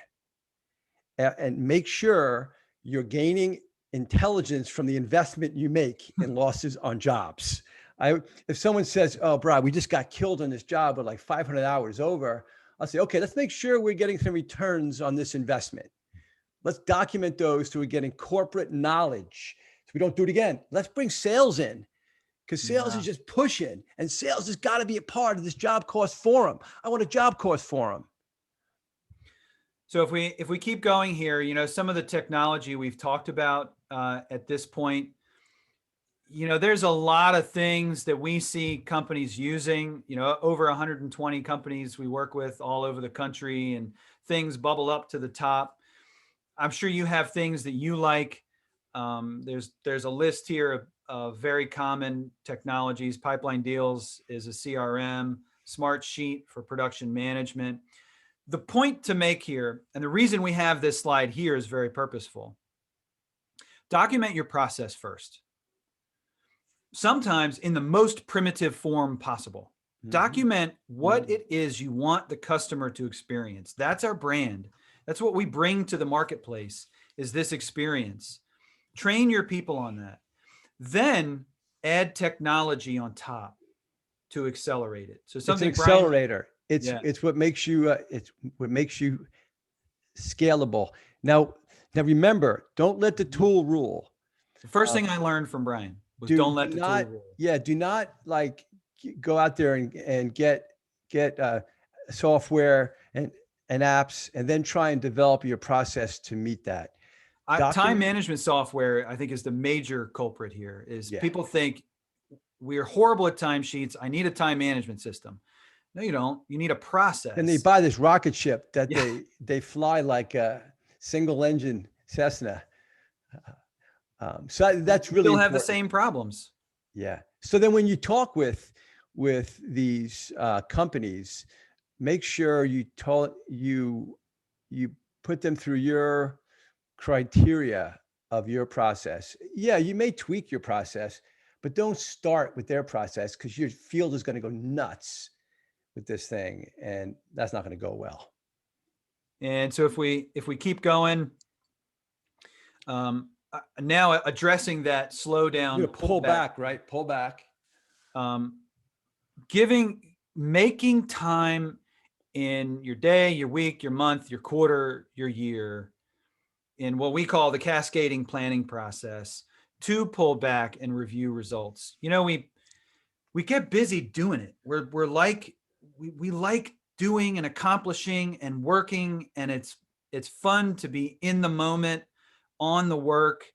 and make sure you're gaining intelligence from the investment you make in losses on jobs. If someone says, "Oh, Brad, we just got killed on this job with like 500 hours over," I'll say, "Okay, let's make sure we're getting some returns on this investment. Let's document those so we're getting corporate knowledge so we don't do it again. Let's bring sales in, because sales is just pushing, and sales has got to be a part of this job cost forum. I want a job cost forum." So if we keep going here, some of the technology we've talked about at this point, there's a lot of things that we see companies using, over 120 companies we work with all over the country, and things bubble up to the top. I'm sure you have things that you like. There's a list here of very common technologies. Pipeline Deals is a CRM, Smartsheet for production management. The point to make here, and the reason we have this slide here, is very purposeful. Document your process first. Sometimes in the most primitive form possible. Mm-hmm. Document what it is you want the customer to experience. That's our brand. That's what we bring to the marketplace, is this experience. Train your people on that. Then add technology on top to accelerate it. So something it's an accelerator. It's what makes you scalable. Now, Now, remember, don't let the tool rule. The first thing I learned from Brian was don't let the tool rule. Yeah, do not like go out there and get software and apps and then try and develop your process to meet that. Time management software, I think, is the major culprit here. People think we're horrible at timesheets. I need a time management system. No, you don't. You need a process. And they buy this rocket ship that they fly like a single engine Cessna. So that's really still have important. the same problems. Yeah. So then when you talk with these companies, make sure you put them through your criteria of your process. Yeah, you may tweak your process, but don't start with their process, because your field is going to go nuts with this thing, and that's not going to go well. And so if we keep going, now addressing that slow down, pull back, right? Pull back. Making time in your day, your week, your month, your quarter, your year, in what we call the cascading planning process, to pull back and review results. We get busy doing it. We're like, we like doing and accomplishing and working, and it's fun to be in the moment on the work.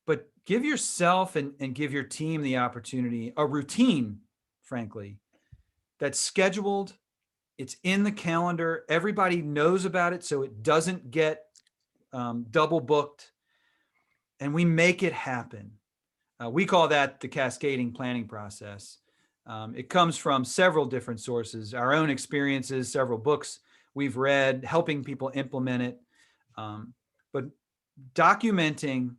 But give yourself and give your team the opportunity, a routine, frankly, that's scheduled. It's in the calendar. Everybody knows about it, so it doesn't get double booked, and we make it happen. We call that the cascading planning process. It comes from several different sources, our own experiences, several books we've read, helping people implement it. But documenting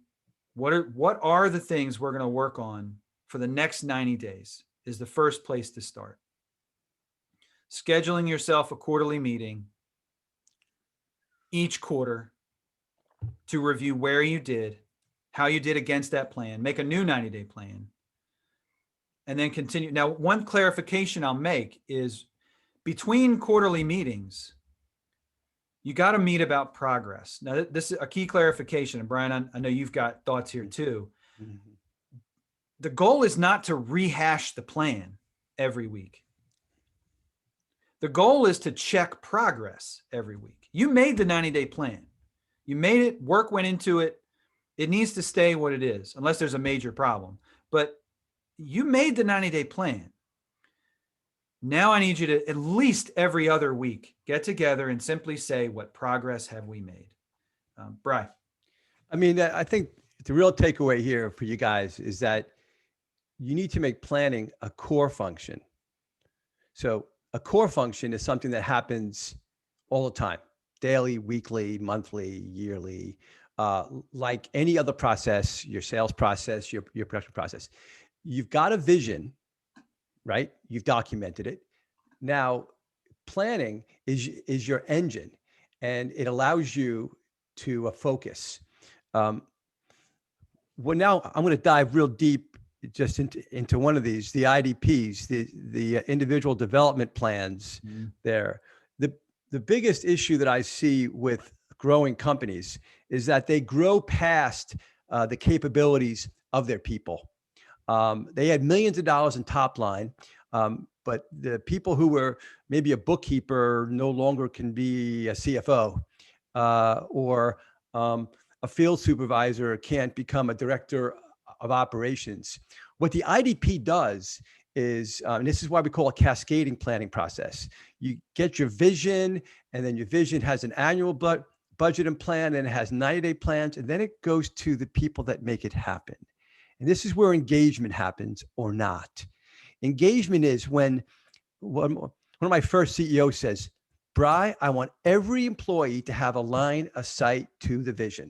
what are the things we're going to work on for the next 90 days is the first place to start. Scheduling yourself a quarterly meeting each quarter to review where you did, how you did against that plan, make a new 90-day plan, and then continue. Now, one clarification I'll make is between quarterly meetings, you got to meet about progress. Now, this is a key clarification. And Brian, I know you've got thoughts here too. Mm-hmm. The goal is not to rehash the plan every week. The goal is to check progress every week. You made the 90-day plan. You made it, work went into it. It needs to stay what it is, unless there's a major problem. But you made the 90-day plan. Now I need you to, at least every other week, get together and simply say, what progress have we made? Brian. I mean, I think the real takeaway here for you guys is that you need to make planning a core function. So a core function is something that happens all the time, daily, weekly, monthly, yearly, like any other process, your sales process, your production process. You've got a vision, right? You've documented it. Now, planning is your engine, and it allows you to focus. Well, now I'm going to dive real deep just into one of these, the IDPs, the individual development plans. Mm-hmm. There. The biggest issue that I see with growing companies is that they grow past the capabilities of their people. They had millions of dollars in top line, but the people who were maybe a bookkeeper no longer can be a CFO, or a field supervisor can't become a director of operations. What the IDP does is, and this is why we call it cascading planning process. You get your vision, and then your vision has an annual budget and plan, and it has 90-day plans, and then it goes to the people that make it happen. And this is where engagement happens or not. Engagement is when one of my first CEOs says, Bri, I want every employee to have a line of sight to the vision.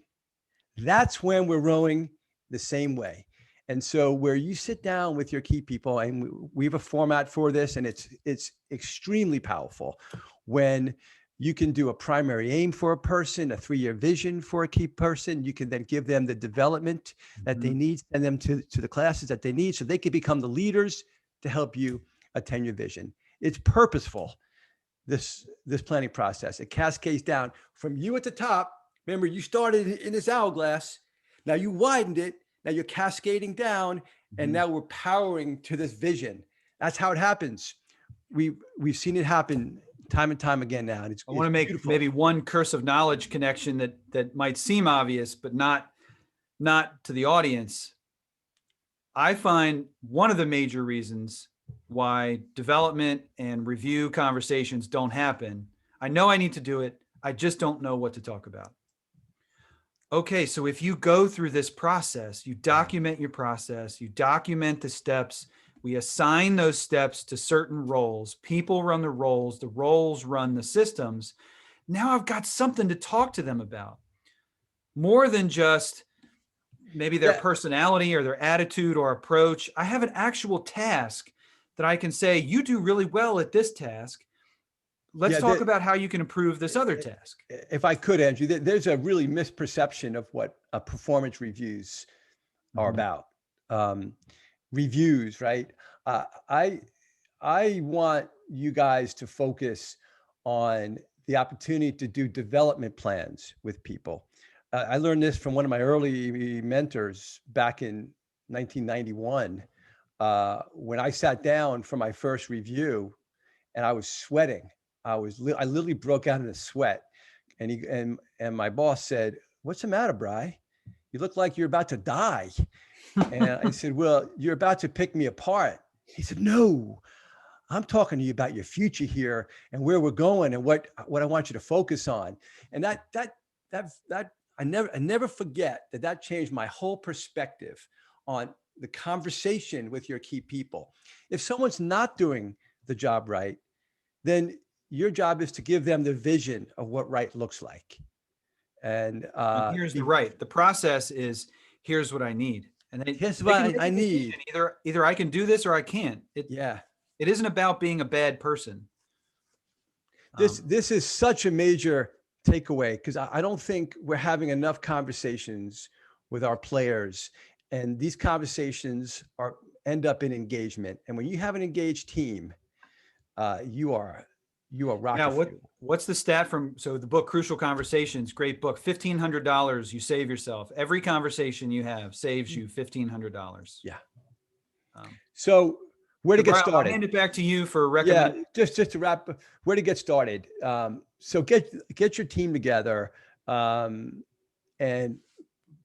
That's when we're rowing the same way. And so where you sit down with your key people, and we have a format for this, and it's extremely powerful when you can do a primary aim for a person, a 3-year vision for a key person. You can then give them the development that they need, send them to the classes that they need so they can become the leaders to help you attain your vision. It's purposeful, this planning process. It cascades down from you at the top Remember, you started in this hourglass. Now you widened it. Now you're cascading down, and now we're powering to this vision. That's how it happens. We've seen it happen time and time again now. And I want to make beautiful. maybe one curse of knowledge connection that might seem obvious, but not to the audience. I find one of the major reasons why development and review conversations don't happen. I know I need to do it. I just don't know what to talk about. Okay, so if you go through this process, you document your process, you document the steps, we assign those steps to certain roles. People run the roles run the systems. Now I've got something to talk to them about. More than just maybe their personality or their attitude or approach. I have an actual task that I can say, you do really well at this task. Let's talk about how you can improve this other task. If I could, Andrew, there's a really misperception of what performance reviews are about. Reviews, right? I want you guys to focus on the opportunity to do development plans with people. I learned this from one of my early mentors back in 1991, when I sat down for my first review and I was sweating. I literally broke out in a sweat, and my boss said, "What's the matter, Bri? You look like you're about to die." And I said, "Well, you're about to pick me apart." He said, "No, I'm talking to you about your future here and where we're going and what I want you to focus on." And that I never forget that changed my whole perspective on the conversation with your key people. If someone's not doing the job right, then your job is to give them the vision of what right looks like. And here's the right. The process is, here's what I need. And then here's what I need. Either I can do this or I can't. It isn't about being a bad person. This is such a major takeaway, because I don't think we're having enough conversations with our players, and these conversations end up in engagement. And when you have an engaged team, you are rocket fuel. What's the stat so the book Crucial Conversations, great book, $1,500 you save yourself. Every conversation you have saves you $1,500. Yeah. So where to get started? I'll hand it back to you for recommendation. Yeah, just to wrap, where to get started. So get your team together and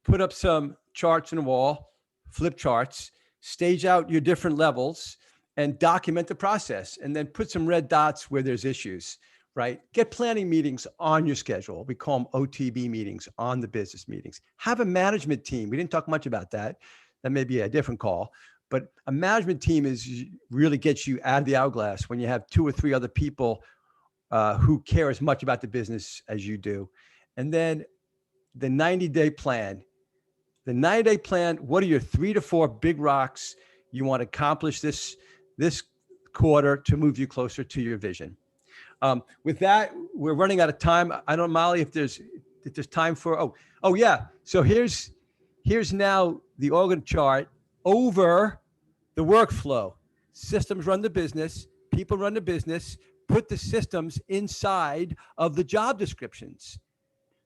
put up some charts on the wall, flip charts, stage out your different levels, and document the process, and then put some red dots where there's issues, right? Get planning meetings on your schedule. We call them OTB meetings, on the business meetings. Have a management team. We didn't talk much about that. That may be a different call, but a management team really gets you out of the hourglass when you have 2 or 3 other people who care as much about the business as you do. And then the 90-day plan. The 90-day plan, what are your 3 to 4 big rocks you want to accomplish this quarter to move you closer to your vision? With that, we're running out of time. I don't know, Molly, if there's time for, oh yeah. So here's now the org chart over the workflow. Systems run the business, people run the business, put the systems inside of the job descriptions.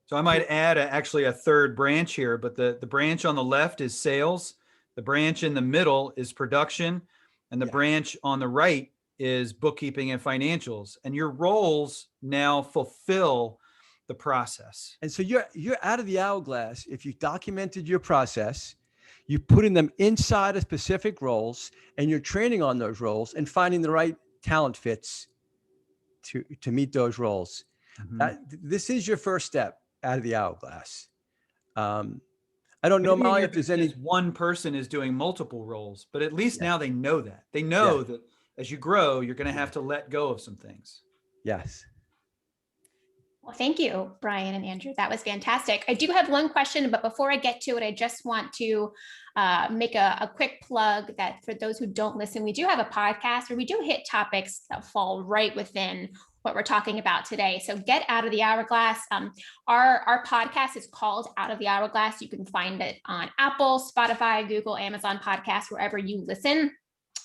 So I might add actually a third branch here, but the branch on the left is sales. The branch in the middle is production. And the branch on the right is bookkeeping and financials. And your roles now fulfill the process. And so you're out of the hourglass if you documented your process, you putting them inside of specific roles, and you're training on those roles and finding the right talent fits to meet those roles. This is your first step out of the hourglass. I don't know, Molly, if there's any one person is doing multiple roles, but at least now they know that. They know that as you grow, you're going to have to let go of some things. Yes. Well, thank you, Brian and Andrew. That was fantastic. I do have one question, but before I get to it, I just want to make a quick plug that for those who don't listen, we do have a podcast where we do hit topics that fall right within what we're talking about today. So get out of the hourglass. Our podcast is called Out of the Hourglass. You can find it on Apple, Spotify, Google, Amazon Podcasts, wherever you listen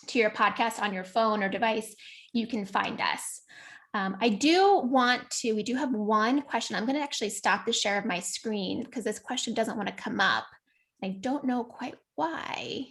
to your podcast on your phone or device, you can find us. we do have one question. I'm going to actually stop the share of my screen because this question doesn't want to come up. I don't know quite why.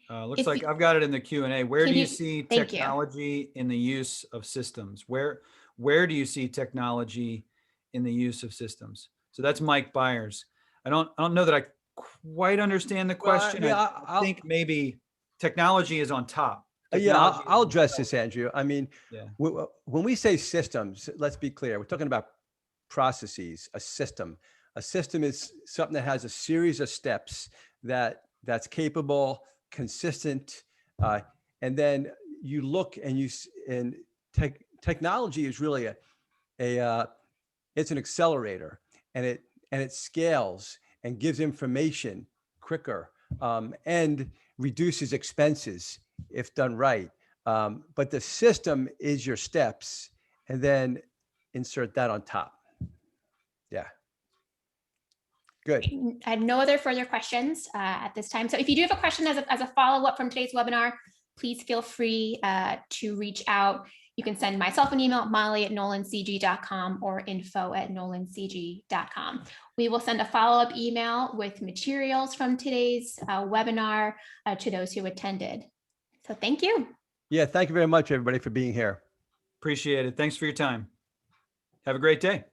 Looks like I've got it in the Q&A. Where do you see Thank you. technology in the use of systems? Where do you see technology in the use of systems? So that's Mike Byers. I don't know that I quite understand the question. I think maybe technology is on top. Yeah, I'll address this, Andrew. I mean, Yeah. when we say systems, let's be clear. We're talking about processes, a system. A system is something that has a series of steps that's capable, consistent, and then you look and technology is really it's an accelerator, and it scales and gives information quicker, and reduces expenses if done right. But the system is your steps, and then insert that on top. Yeah. Good. I have no other further questions at this time. So if you do have a question as a follow-up from today's webinar, please feel free to reach out. You can send myself an email, molly@nolancg.com or info@nolancg.com. We will send a follow-up email with materials from today's webinar to those who attended. So thank you. Yeah, thank you very much, everybody, for being here. Appreciate it. Thanks for your time. Have a great day.